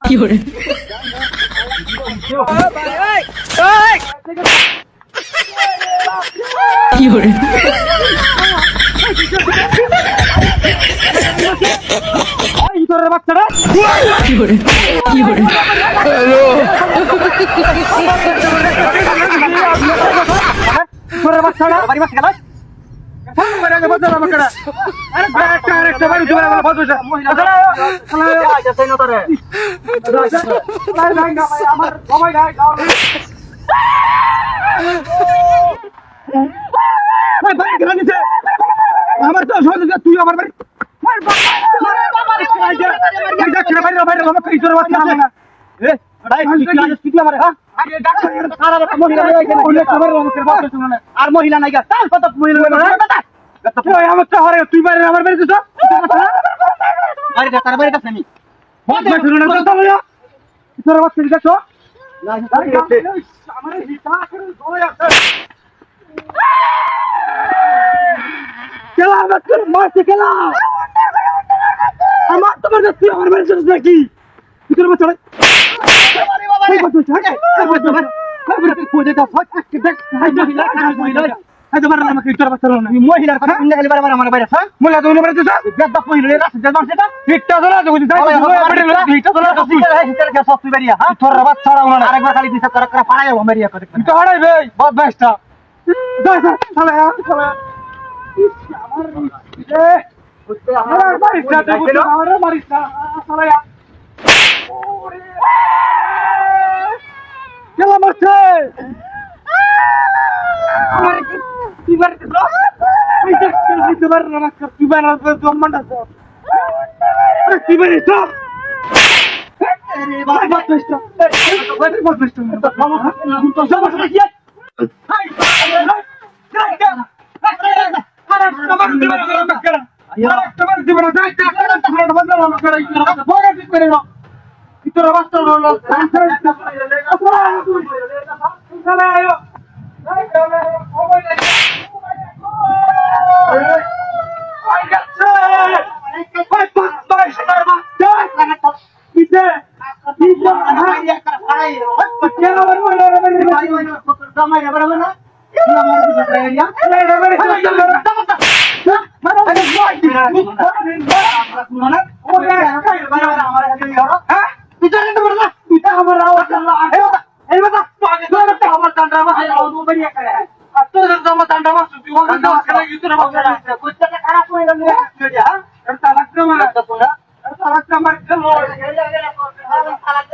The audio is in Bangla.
fiore, fiore, ইতরের বাচ্চারা fiore, fiore, ইতরের বাচ্চারা বাড়ি বাচ্চা গেল আরে বাচ্চা আমাকে আরে আরেকটা বাড়ি ধরে গেল বদুটা আমার সময় নাই আমার তো সহজে তুই আমার বাড়ি আর মহিলা নাই তুই বাড়ি আমার বাড়িতে আমার তোমার তুই আমার বাড়িতে নাকি ভিতরে বাচ্চা খেলা মারছে খারাপ